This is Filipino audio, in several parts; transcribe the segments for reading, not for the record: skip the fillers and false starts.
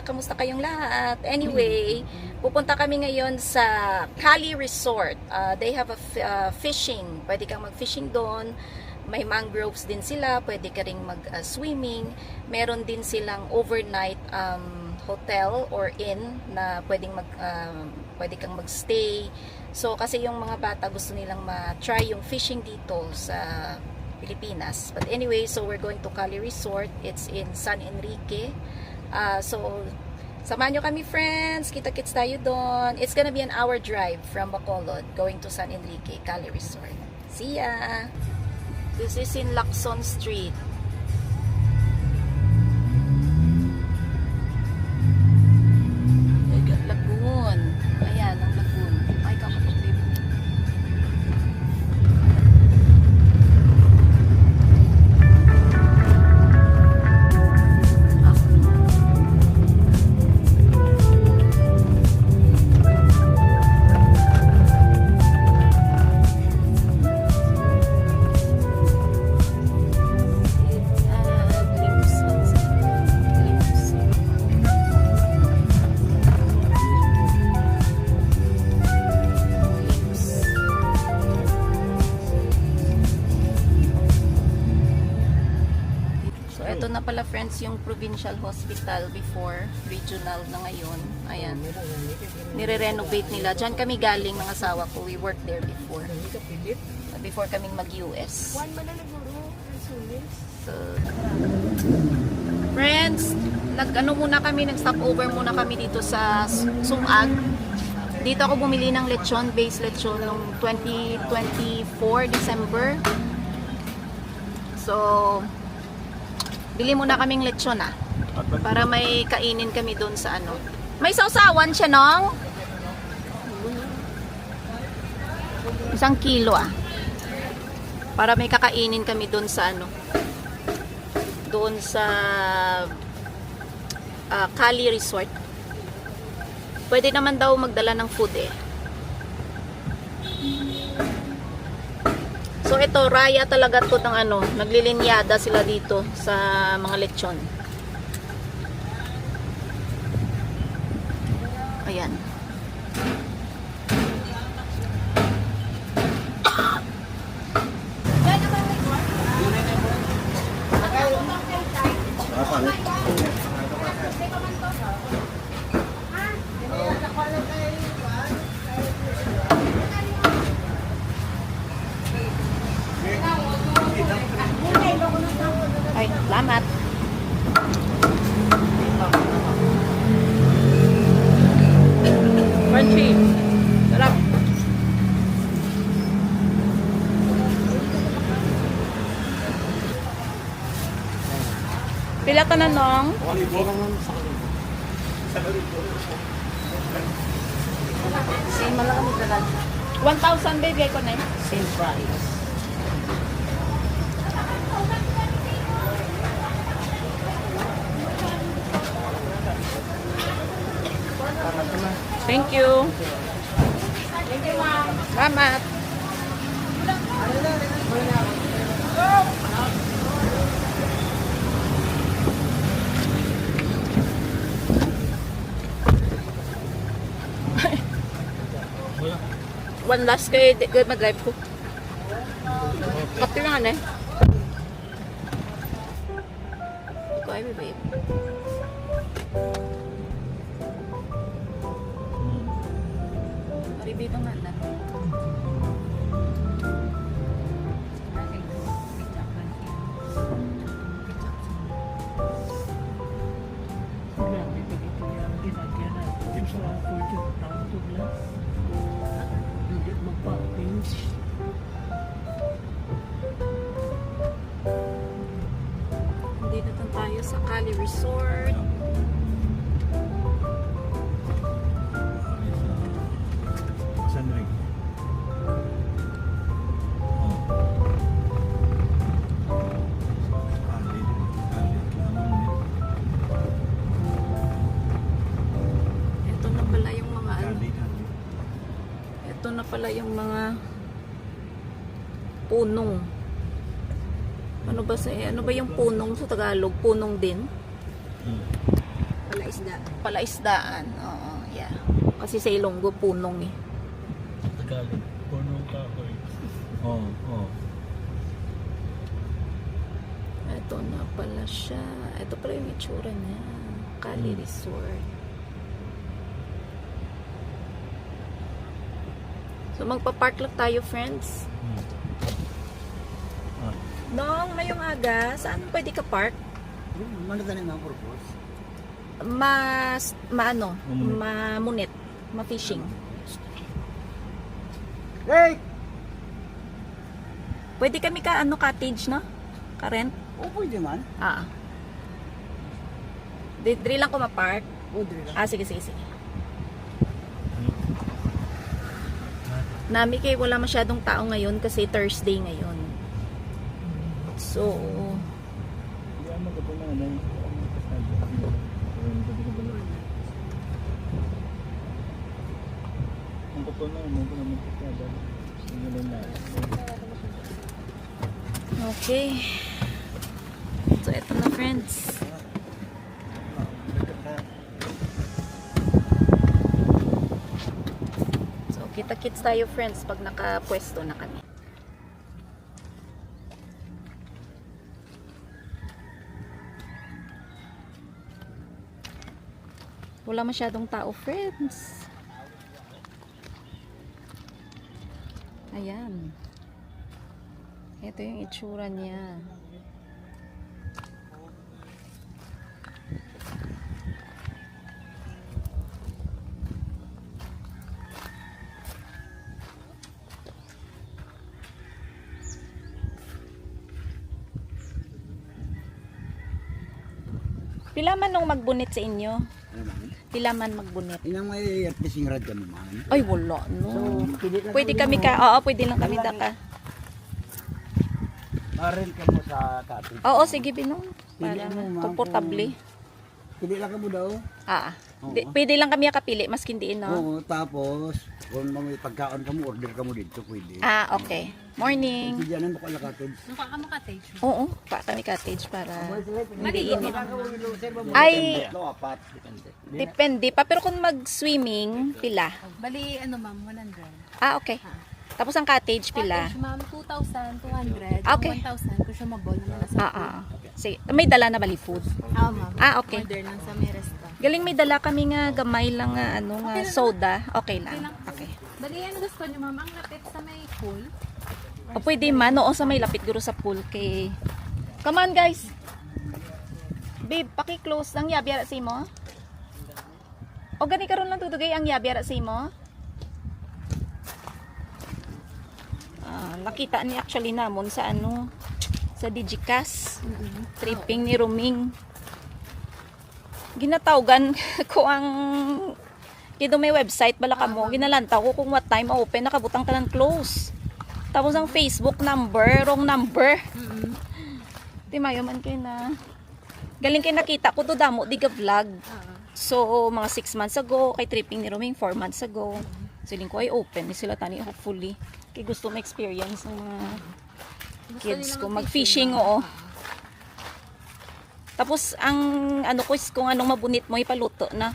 Kamusta kayong lahat? Anyway, pupunta kami ngayon sa Cali Resort. They have a fishing. Pwede kang mag-fishing doon. May mangroves din sila. Pwede ka ring mag-swimming. Meron din silang overnight hotel or inn na pwede kang mag-stay. So, kasi yung mga bata gusto nilang ma-try yung fishing dito sa Pilipinas. But anyway, so we're going to Cali Resort. It's in San Enrique. So, samahan nyo kami, friends. Kita-kits tayo doon. It's gonna be an hour drive from Bacolod going to San Enrique, Cali Resort. See ya! This is in Lacson Street. Lagoon. Ayan, ang lagoon. Ay, kakapag baby. Ito na pala, friends, yung provincial hospital before, regional na ngayon. Ayan. Nire-renovate nila. Diyan kami galing ng asawa ko. We worked there before. Before kaming mag-US. So, friends, nag-stop over muna kami dito sa Sumag. Dito ako bumili ng lechon, base lechon noong 2024 December. So, bili muna kaming lechon para may kainin kami doon sa ano. May sausawan siya, nong? 1 kilo para may kakainin kami doon sa ano. Doon sa Cali Resort. Pwede naman daw magdala ng food So ito, raya talaga to ng ano, naglilinyada sila dito sa mga lechon. Ayan. Ay, salamat. Crunchy. Sarap. Pila ka na, nong? Same lang kami tagal. 1,000 baby ko na. Same price. Thank you. Thank you, ma'am. Salamat. One last kay mag-drive ko. Kapi nga na Ikaw ay babe. Maribi ba nga na? Dito na tayo sa Cali Resort. Ito na pala yung mga punong. Ano ba yung punong sa Tagalog? Punong din. Palaisda. Palaisdaan. Oo, yeah. Kasi sa Ilonggo punong eh. Tagalog. Punong kahoy. Oo, oo. Ito na pala siya. Ito pala yung itsura niya. Cali Resort. So magpa-park lang tayo, friends. Ah. Nong, mayong aga, saan pwede ka park? Ano tayo mga purpose? Maano? Mamunit. Mamunit. Ma-fishing. Hey! Pwede kami ka ano cottage, no? Ka-rent? O, pwede man. Ah. Diri lang ko ma-park. O, dire lang. Ah, sige, sige, sige. Nami kay wala masyadong tao ngayon kasi Thursday ngayon. So, Hindi ako magkapunanay. Ang kapunanay mo kung magkakada. Sige lang na. okay. So, eto na, friends. So, kita-kits tayo, friends, pag nakapwesto na kami. Wala masyadong tao, friends. Ayan. Ito yung itsura niya. Pila man nung magbunit sa inyo? Ano man? Pila man magbunit? Inang may artising rad kami man. Ay, wala, no. pwede lang Pwede kami ka, oo, pwede lang kami daka. Marin ka mo sa cottage. Oo, sige, Binong. Para Pili mo, ma'am, komportable. Pwede lang ka mo daw. Oo. Pwede lang kami kapili, mas hindi, no? Oo, tapos, kung may pagkaon ka mo, order ka mo dito, pwede. Ah, okay. Morning. Pwede yan ang bukala cottage. Mukha ka mo cottage. Oo, pa kami cottage para hindi init. Ay! Ay, depende pa. Pero kung mag-swimming, pila? Bali, ano ma'am, 100. Ah, okay. Tapos ang cottage, pila? Cottage ma'am, 2,200. Okay. 1,000 kung siya mag-ball naman nasa. Sige. May dala na bali food? Oo ma'am. Ah, okay. Order lang sa may resta. Galing may dala kami nga gamay lang nga ano nga soda. Okay lang. Okay. Bali, ano gusto niyo ma'am? Ang lapit sa may pool. O pwede man, oo, sa may lapit guro sa pool kay... Come on guys! Babe, paki-close ang yabi ara sa imo. O gani karon lang tutugay ang yabi ara sa imo. Nakita ni actually namon sa ano, sa Digicast. Tripping ni Ruming. Ginatawgan ko ang kido may website bala ka mo. Ginalantaw ko kung what time open, nakabutang ka ng close. Tapos ang Facebook number, wrong number. Di mayo man kayo na. Galing kayo nakita ko to damo, di ka vlog. So, mga 6 months ago, kay tripping ni Roming, 4 months ago. Siling ko ay open, ni sila tani, hopefully. Kaya gusto ma-experience ng mga kids ko. Mag-fishing, oo. Tapos, ang ano ko is kung anong mabunit mo, ipaluto na.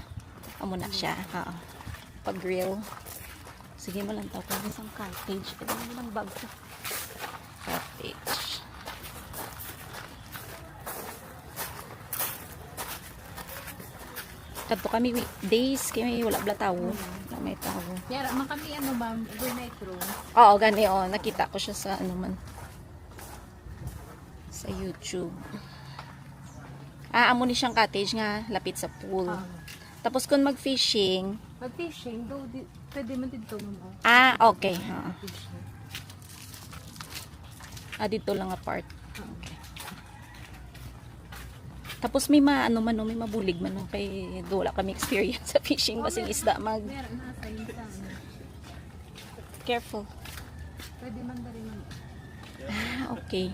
Amo na siya. Oo. Pag-grill. Sige mo lang tao kung isang cottage. Pwede mo lang bag ko. Cottage. Kadto kami weekdays. Kaya may wala bla tao. Wala may tao. Yara, man kami ano ma'am, overnight room. Oo, gani. Oh, nakita ko siya sa ano man. Sa YouTube. Amo ni siyang cottage nga. Lapit sa pool. Tapos kung mag-fishing. Mag-fishing, pwede man dito ma'am. Okay. Dito lang apart. Okay. Tapos may ano man, may mabulig man. Kay wala kami experience sa fishing. Basing isda mag... Meron na sa inyo sa ano. Careful. Pwede man dali ma'am. Okay.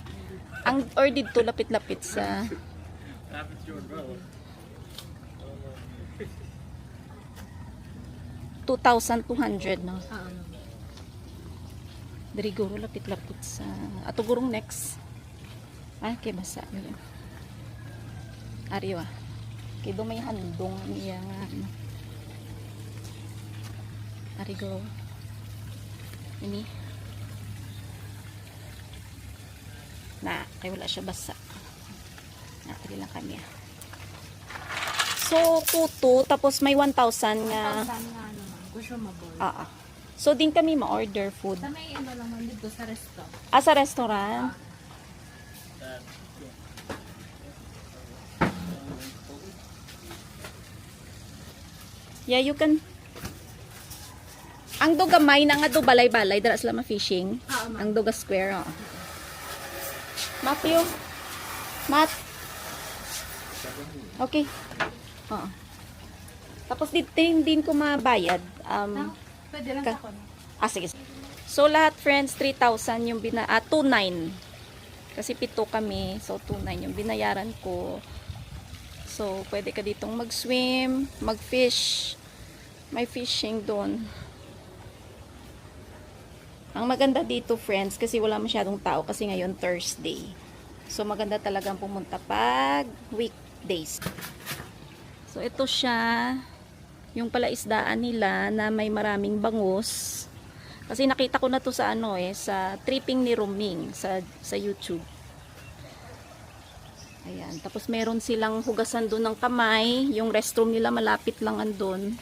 Ang or dito lapit-lapit sa... 2,200 no. Dari guro lapit-lapit sa ato gurong next. Kay basa yun. Ariwa. Kaya doon may handong niya nga. Arigo. Ini. Na, kaya wala siya basa. Natali lang kami. So, tuto, tapos may 1,000 nga. Saan nga naman? Consumable. So, din kami ma-order food. Sa may ano lang man dito sa resto. Sa restaurant. Yeah, you can. Ang do gamay na nga do balay-balay dara sila ma-fishing. Ang do ga square. Oh. Matthew. Matt. Okay. Oo. Tapos din ko mabayad. Pwede lang ka- ako. Sige. So, lahat, friends, 3,000 yung 2,900. Kasi 7 kami. So, 2,900 yung binayaran ko. So, pwede ka ditong mag-swim, mag-fish. May fishing doon. Ang maganda dito, friends, kasi wala masyadong tao kasi ngayon Thursday. So, maganda talagang pumunta pag weekdays. So, ito siya. Yung palaisdaan nila na may maraming bangus. Kasi nakita ko na to sa sa tripping ni Roming sa YouTube. Ayan. Tapos meron silang hugasan doon ng kamay. Yung restroom nila malapit lang andun.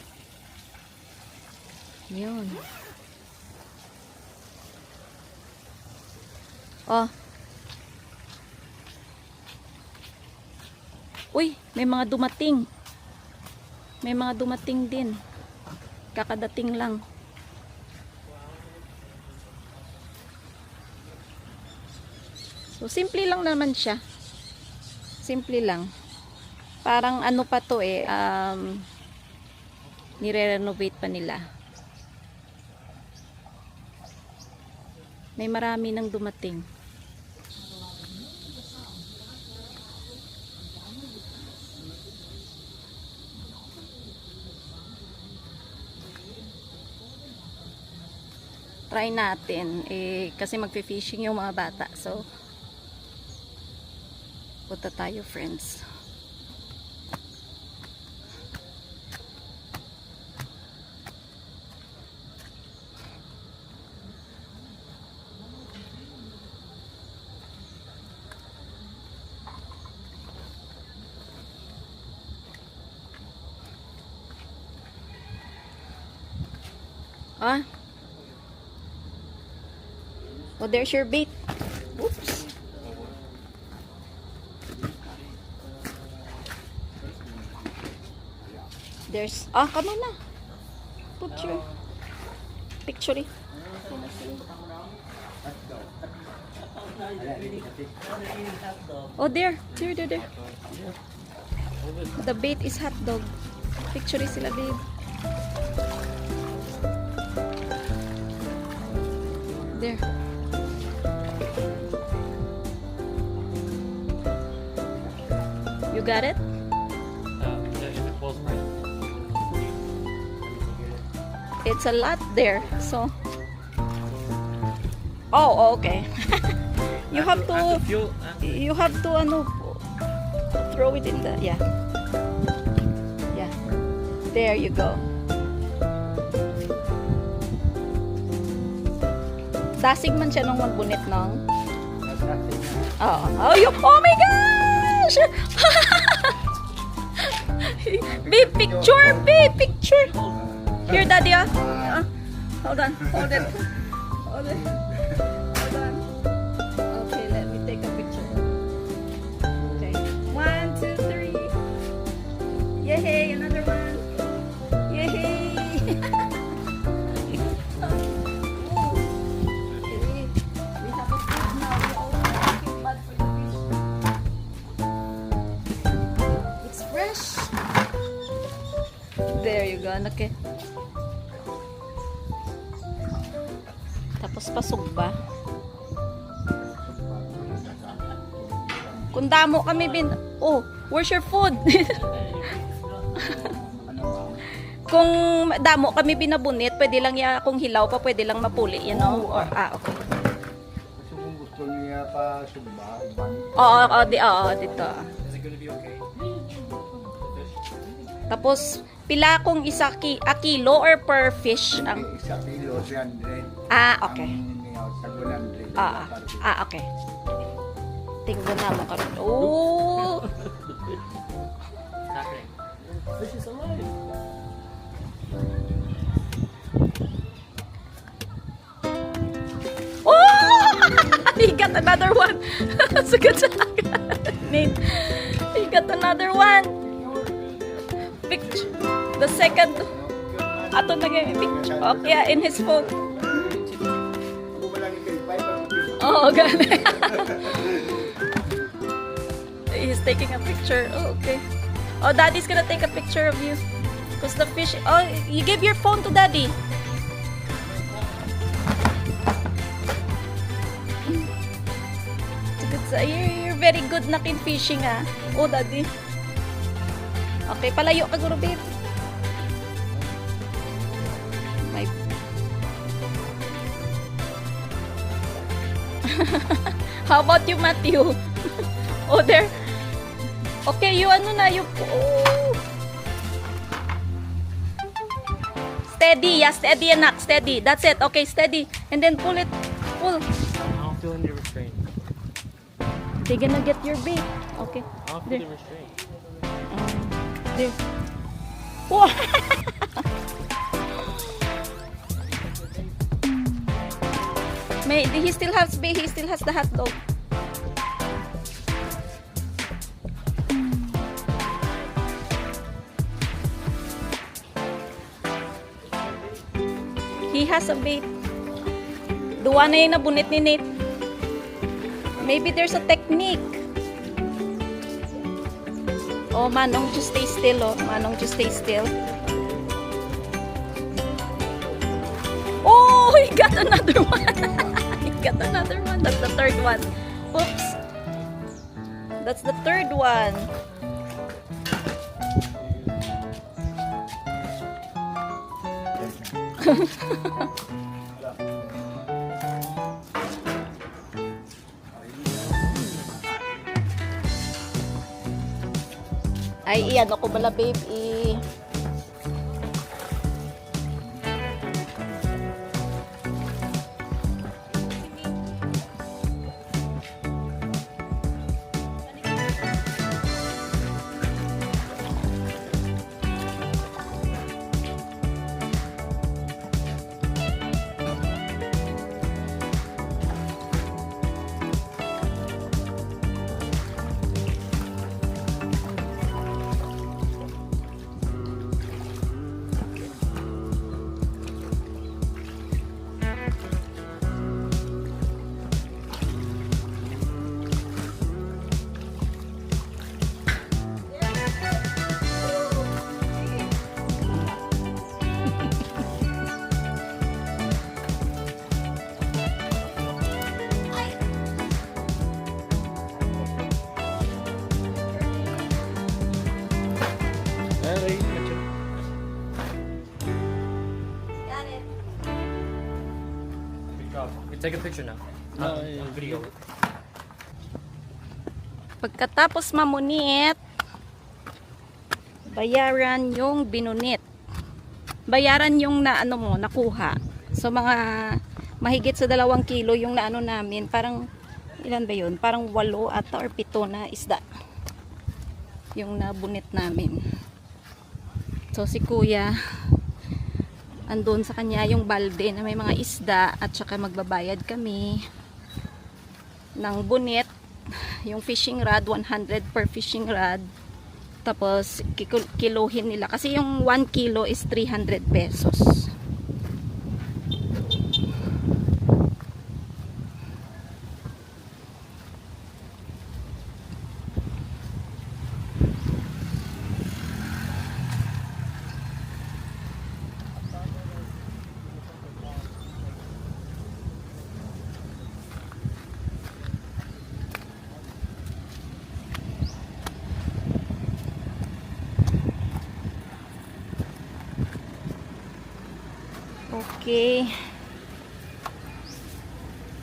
Yun. Oh. Uy, may mga dumating. May mga dumating din. Kakadating lang. So, simple lang naman siya. Simple lang. Parang ano pa to nire-renovate pa nila. May marami nang dumating. Try natin. Kasi magfi-fishing yung mga bata. So, punta tayo, friends. Oh, there's your bait. Oops. There's, come on na. Put your picture. Oh, there. There. The bait is hot dog. Picture sila, babe. There. You got it? It's a lot there, so. Oh, okay. You have to throw it in the, yeah. There you go. Dasig man siya nung magbunit nung. Oh my gosh! Babe, picture. Here, daddy, hold on. Okay, let me take a picture. Okay, 1, 2, 3. Yay, another one. Yay. There you go, okay. Tapos pasog pa. Kung damo kami where's your food? Kung damo kami binabunit, pwede lang kung hilaw pa, pwede lang mapuli, you know? Or, okay. Kasi kung gusto niya pa sumba, Oo, dito. Is it gonna be okay? Tapos, pila kung a kilo or per fish? Ang, Isa kilo, 300. okay. Ang sa 100. Okay. Tingnan naman kami. Oh! Fish is alive. Oh! He got another one. Sagot sa Nate. He got another one. Picture. The second. Ato na nga picture. Okay, in his phone. Oh, gano'n. He's taking a picture. Oh, okay. Oh, Daddy's gonna take a picture of you. Because the fish... Oh, you give your phone to Daddy. You're very good na kin fishing, ah. Oh, Daddy. Okay, palayo ka, guro, babe. My... How about you, Matthew? Oh, there. Okay, you ano na, you... Oh. Steady, yeah, steady, anak, steady. That's it. Okay, steady. And then pull it. Pull. I don't feel any restraint. They're gonna get your bait. Okay. I don't feel the restraint. There. Wow. He still has bait. He still has the hot dog. He has a bait. Duwa na yung nabunit ni Nate. Maybe there's a technique. Oh, Manong, just stay still, oh. Manong, just stay still. Oh, he got another one. He got another one. That's the third one. Oops. That's the third one. Ay, iyan ako bala, babe. Take a picture now. No, video. Pagkatapos mamunit, bayaran yung binunit. Bayaran yung na ano mo, nakuha. So mga mahigit sa 2 kilo yung naano namin. Parang ilan ba yun? Parang 8 ata or 7 na isda. Yung nabunit namin. So si Kuya andun sa kanya yung balde na may mga isda at saka magbabayad kami ng bunit, yung fishing rod 100 per fishing rod, tapos kiluhin nila kasi yung 1 kilo is 300 pesos. Okay.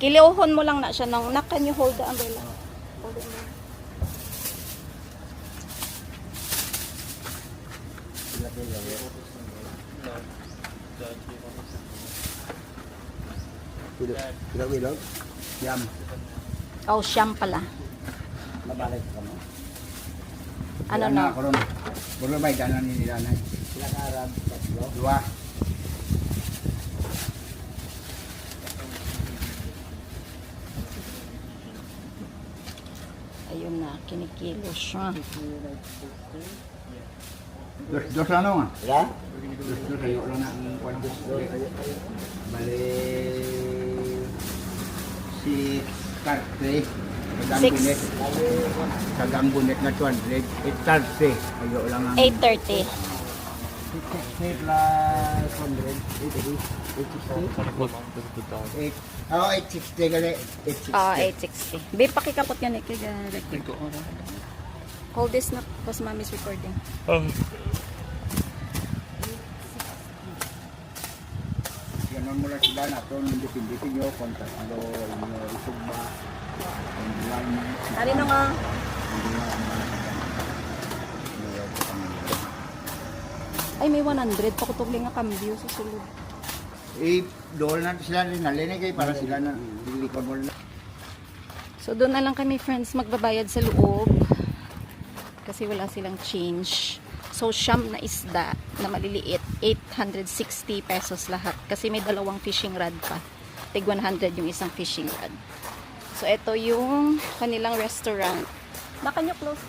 Kiliuhon mo lang na siya nang can you hold the umbrella? Hold it Tidak wilog. Yam. Oh, siyam pala. Mabalik ka mo. Ano na? Karon. Bulo bay danan ni nila na. Sila ka Arab. Dua. Ayun na, kinikilo siya. Dos ano nga? Ya? Dos ayo lang na ang kwan. Bali si Karte. Six. Kagang bunet na 200. 830. Ayo lang ang 8:30. 8 plus 100. 860. Oh, 860 gali. 860. Ah, 8:60. Babe, pakikapot yan eh. Hold this na, because mommy's recording. Ganon mo lang sila na ito. Depende nyo. Kontak nyo. Isog ba? Ari na nga. Ay, may 100. Pakutugli nga cambio sa sulod. Doon na sila nalinig eh. Para sila na lilikod mo lang. So, doon na lang kami, friends, magbabayad sa loob. Kasi wala silang change. So, siyam na isda na maliliit. 860 pesos lahat. Kasi may dalawang fishing rod pa. Tig 100 yung isang fishing rod. So, ito yung kanilang restaurant. Baka nyo close.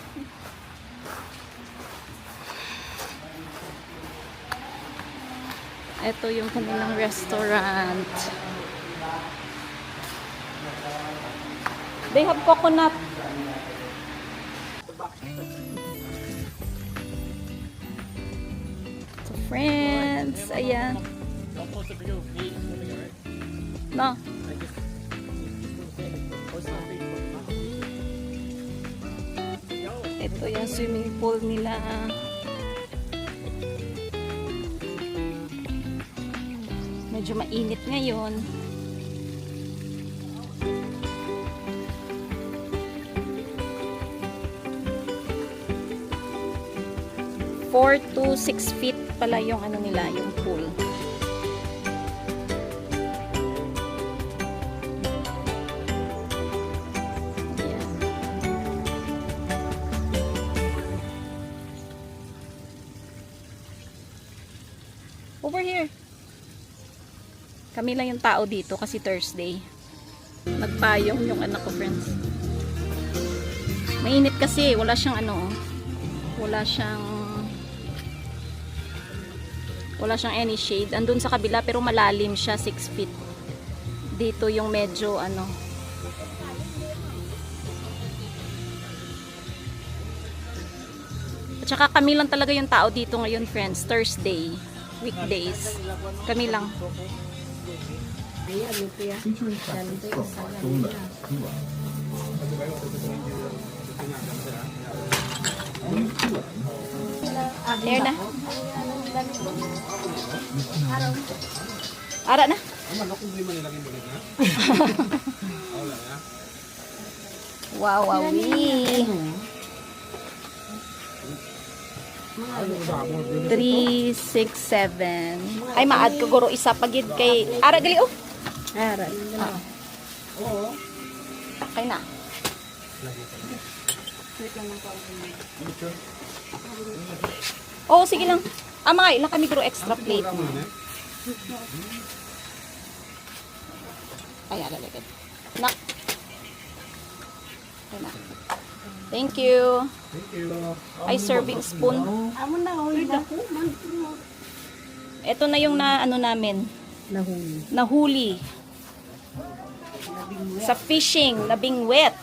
Ito yung kanilang restaurant. They have coconut. So, friends, ayan. No. Ito yung swimming pool nila. Medyo mainit ngayon. Four to 6 feet pala yung ano nila, yung pool. Ayan. Over here. Kami lang yung tao dito kasi Thursday. Nagpayong yung anak ko, friends. Mainit kasi, wala siyang ano, wala siyang any shade. Andun sa kabila pero malalim siya, 6 feet. Dito yung medyo ano. At saka kami lang talaga yung tao dito ngayon, friends. Thursday, weekdays. Kami lang. There na. Ara na. Wow, wow, 3, 6, 7. Ay, maad ko guro isa pagid kay Ara gali oh. Ara. Oo. Okay na. Oh, sige lang. Mga ilang kami guro extra plate. Ay, alalagad. Nak. Okay na. Thank you. Ay, serving spoon. Ito na yung na ano namin. Nahuli. Sa fishing, labing wet.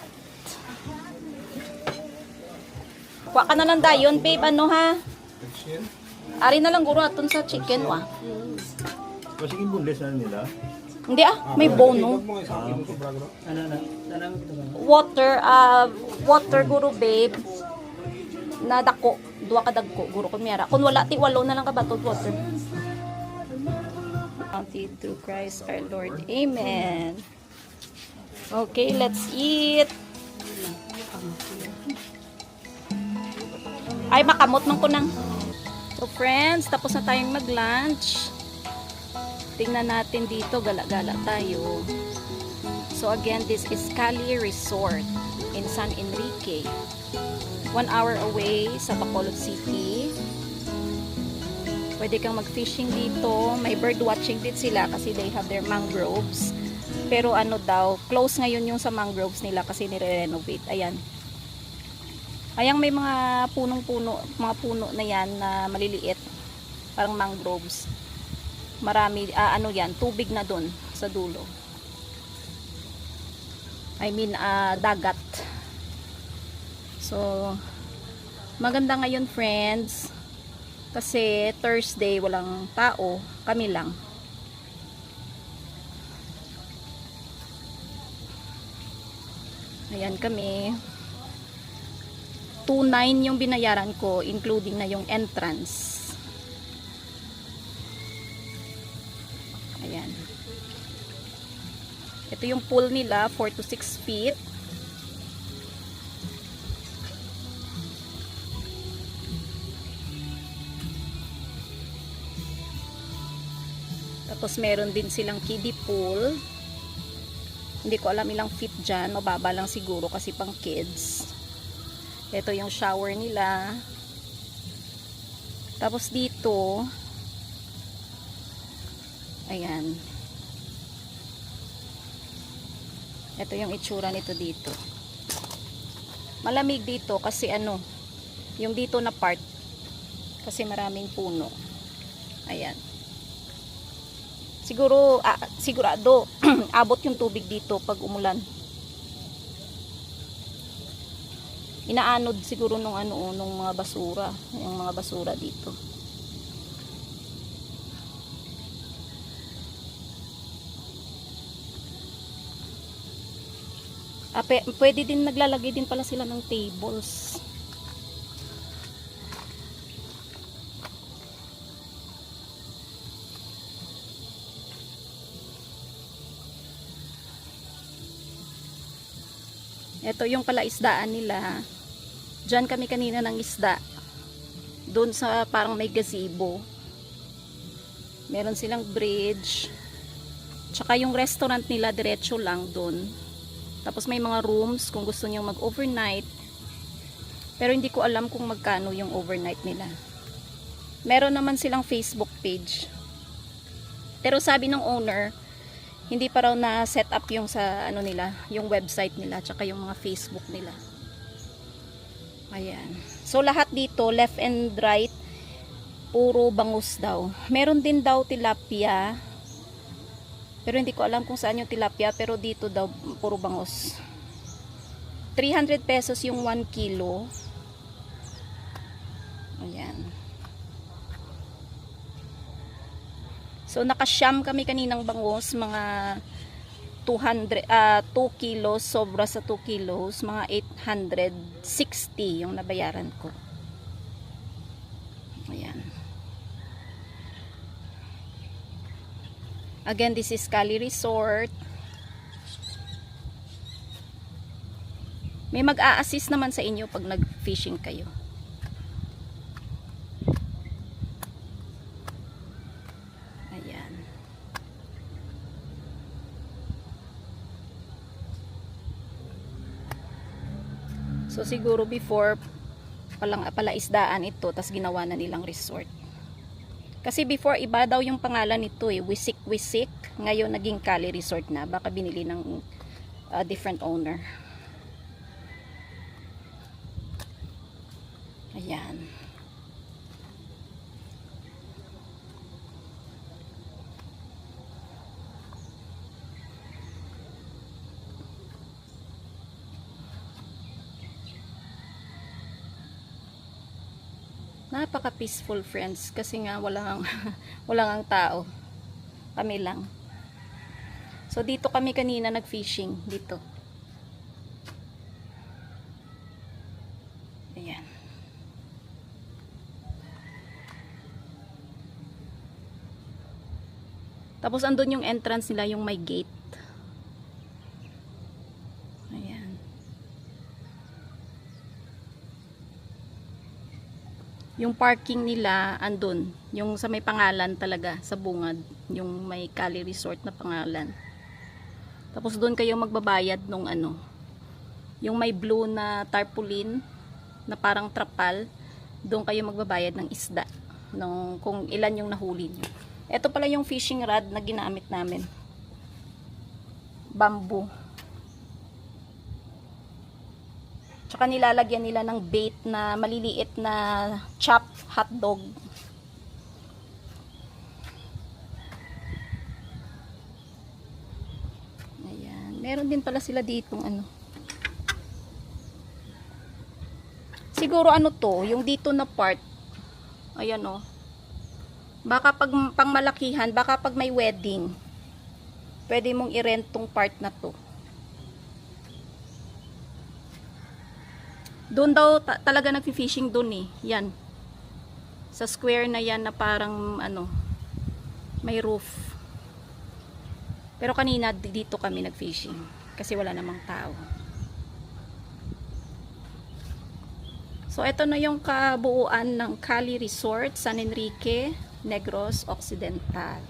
Kuha ka na lang dayon, babe. Ano ha? Ari na lang guro atun sa chicken, wa. Kasi bundes na nila. Hindi may bono. Water guro, babe. Na dako, duwa ka dagko guro kun miyara. Kun wala ti walo na lang ka batod water. Bounty through Christ our Lord. Amen. Okay, let's eat. Ay, makamot man ko nang. So friends, tapos na tayong mag-lunch. Tingnan natin dito, gala-gala tayo. So again, this is Cali Resort in San Enrique. 1 hour away sa Bacolod City. Pwede kang mag-fishing dito. May bird watching din sila kasi they have their mangroves. Pero ano daw, close ngayon yung sa mangroves nila kasi nire-renovate. Ayan. Ayang may mga punong-puno, mga puno na yan na maliliit. Parang mangroves. Marami, ano yan, tubig na dun sa dulo. I mean, dagat. So, maganda ngayon friends. Kasi Thursday walang tao, kami lang. Ayan kami. 2.9 yung binayaran ko, including na yung entrance. Ayan. Ito yung pool nila, 4 to 6 feet. Tapos meron din silang kiddie pool. Hindi ko alam ilang feet dyan. Mababa lang siguro kasi pang kids. Ito yung shower nila. Tapos dito, ayan. Ito yung itsura nito dito. Malamig dito kasi ano, yung dito na part, kasi maraming puno. Ayan. Sigurado, abot yung tubig dito pag umulan. Inaanod siguro nung mga basura, yung mga basura dito. Pwede din naglalagay din pala sila ng tables. Ito yung palaisdaan nila. Diyan kami kanina ng isda. Doon sa parang may gazebo. Meron silang bridge. Tsaka yung restaurant nila diretso lang doon. Tapos may mga rooms kung gusto niyo mag-overnight. Pero hindi ko alam kung magkano yung overnight nila. Meron naman silang Facebook page. Pero sabi ng owner, hindi pa raw na set up yung sa ano nila, yung website nila, tsaka yung mga Facebook nila. Ayan. So lahat dito, left and right, puro bangus daw. Meron din daw tilapia. Pero hindi ko alam kung saan yung tilapia, pero dito daw puro bangus. 300 pesos yung 1 kilo. Ayan. So nakasyam kami kaninang bangus, mga 200 2 kilos, sobra sa 2 kilos, mga 860 yung nabayaran ko. Ayan. Again, this is Cali Resort. May mag-a-assist naman sa inyo pag nag-fishing kayo. So siguro before palaisdaan ito, tas ginawa na nilang resort. Kasi before iba daw yung pangalan nito Wisik Wisik, ngayon naging Cali Resort na, baka binili ng different owner. Ayan. Napaka peaceful friends kasi nga walang ang tao, kami lang. So dito kami kanina nag-fishing dito. Ayan. Tapos andun yung entrance nila, yung may gate. Yung parking nila andun, yung sa may pangalan talaga sa bungad, yung may Cali Resort na pangalan. Tapos doon kayo magbabayad nung ano, yung may blue na tarpaulin na parang trapal, doon kayo magbabayad ng isda nung kung ilan yung nahuli nyo. Ito pala yung fishing rod na ginamit namin. Bamboo. Tsaka nilalagyan nila ng bait na maliliit na chopped hotdog. Ayan. Meron din pala sila ditong ano. Siguro ano to, yung dito na part. Ayan o. Baka pag pangmalakihan, baka pag may wedding, pwede mong i-rent tong part na to. Doon daw talaga nagfi-fishing doon eh. Yan. Sa square na yan na parang ano, may roof. Pero kanina dito kami nag-fishing kasi wala namang tao. So ito na yung kabuuan ng Cali Resort, San Enrique, Negros Occidental.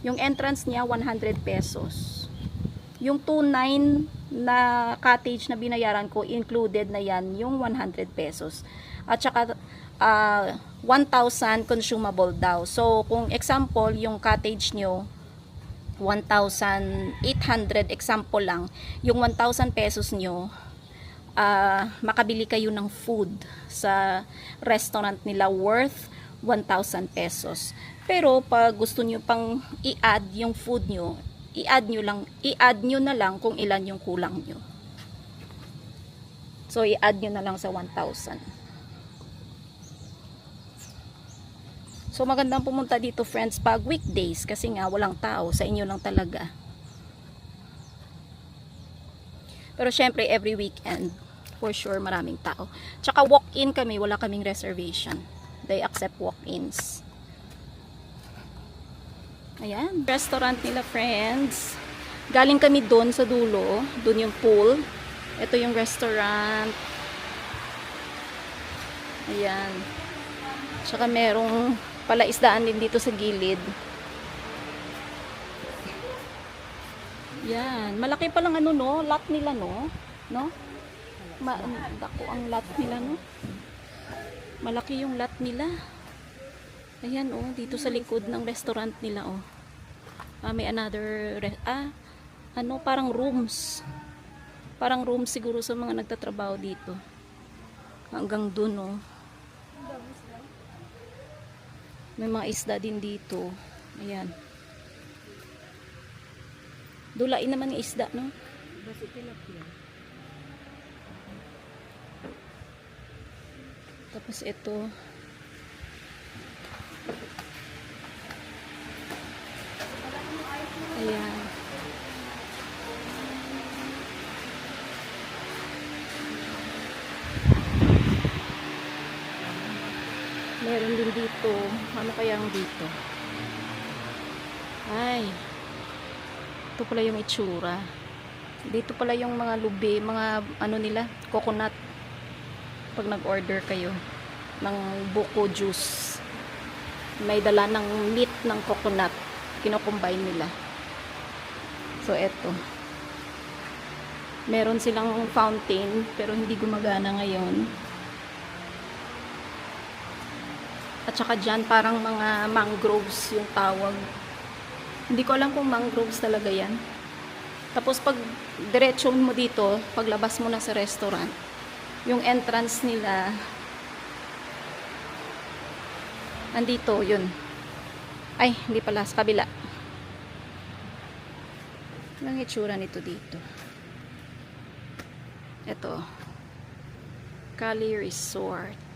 Yung entrance niya 100 pesos. Yung 2.9 na cottage na binayaran ko, included na yan yung 100 pesos. At saka 1,000 consumable daw. So kung example, yung cottage nyo 1,800 example lang, yung 1,000 pesos nyo, makabili kayo ng food sa restaurant nila worth 1,000 pesos. Pero pag gusto nyo pang i-add yung food nyo, i-add nyo na lang kung ilan yung kulang nyo. So i-add nyo na lang sa 1,000. So magandang pumunta dito friends pag weekdays kasi nga walang tao, sa inyo lang talaga. Pero syempre every weekend for sure maraming tao. Tsaka walk-in kami, wala kaming reservation. They accept walk-ins. Ayan, restaurant nila friends. Galing kami doon sa dulo, doon yung pool. Ito yung restaurant. Ayan. Tsaka merong palaisdaan din dito sa gilid. Yan, malaki pa lang ano no, lot nila no, no? Dako ang lot nila no. Malaki yung lot nila. Ayan oh, dito sa likod ng restaurant nila oh. May another ano parang rooms. Parang rooms siguro sa mga nagtatrabaho dito. Hanggang dun oh. May mga isda din dito. Ayan. Dulain naman yung isda, no? Tapos ito. Ayan. Meron din dito. Ano kayang dito? Ay. Ito pala yung itsura. Dito pala yung mga lubi, mga ano nila, coconut. Pag nag-order kayo ng buko juice. May dala ng meat ng coconut. Kino-combine nila. So, eto. Meron silang fountain, pero hindi gumagana ngayon. At saka dyan, parang mga mangroves yung tawag. Hindi ko alam kung mangroves talaga yan. Tapos, pag diretso mo dito, paglabas mo na sa restaurant, yung entrance nila, andito, yun. Ay, hindi pala, sa kabila. Anong itsura nito dito? Ito. Cali Resort.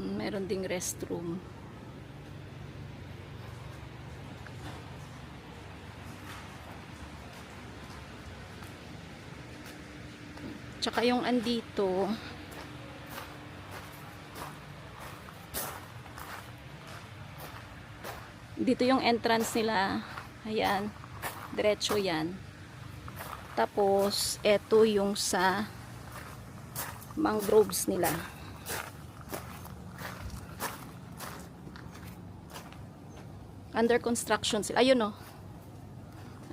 Meron ding restroom. Tsaka yung andito, dito yung entrance nila, Ayan. Diretso yan. Tapos, eto yung sa mangroves nila. Under construction sila. Ayun oh.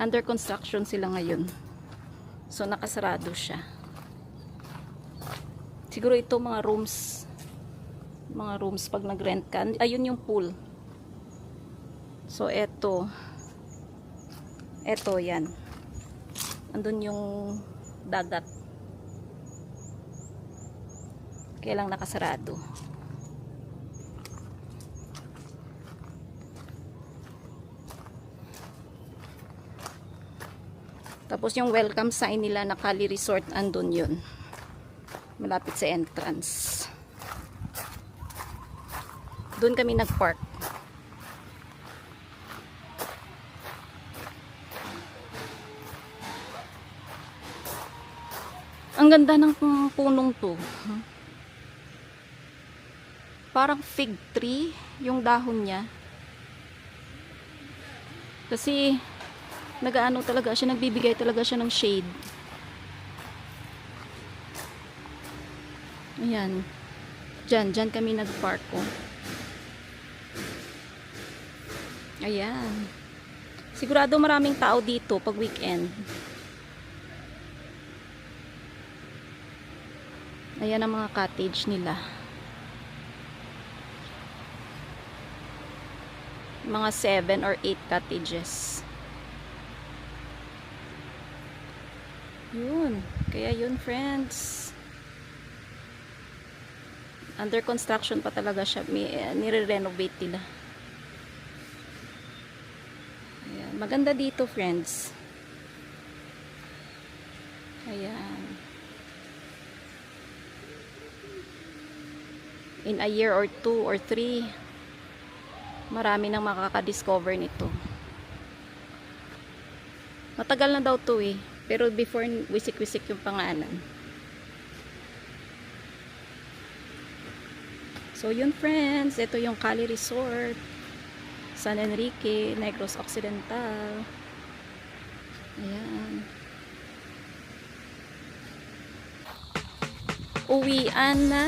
Under construction sila ngayon. So, nakasarado siya. Siguro ito mga rooms. Mga rooms pag nag-rent ka. Ayun yung pool. So, eto. Eto, yan. Andun yung dagat. Kaya lang nakasarado. Tapos yung welcome sign nila na Cali Resort, andun yun. Malapit sa entrance. Doon kami nag-park. Ang ganda ng punong to. Parang fig tree yung dahon niya. Kasi nagaano talaga siya, nagbibigay talaga siya ng shade. Ayan. Diyan kami nag-park ko. Ayan. Sigurado maraming tao dito pag weekend. Ayan ang mga cottage nila. Mga 7 or 8 cottages. Yun. Kaya yun, friends. Under construction pa talaga siya. Nire-renovate nila. Ayan. Maganda dito, friends. Ayan. In a year or 2 or 3, marami nang makaka-discover nito. Matagal na daw to eh. Pero before, wisik-wisik yung pangalan. So yun, friends. Ito yung Cali Resort. San Enrique, Negros Occidental. Ayan. Uwian na.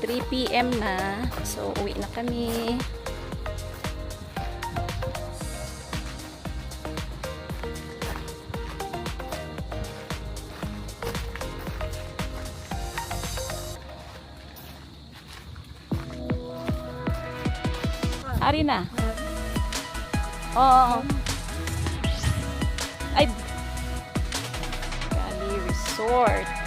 3 PM na. So, uwi na kami. Ari na. Oo. Ay. Cali Resort.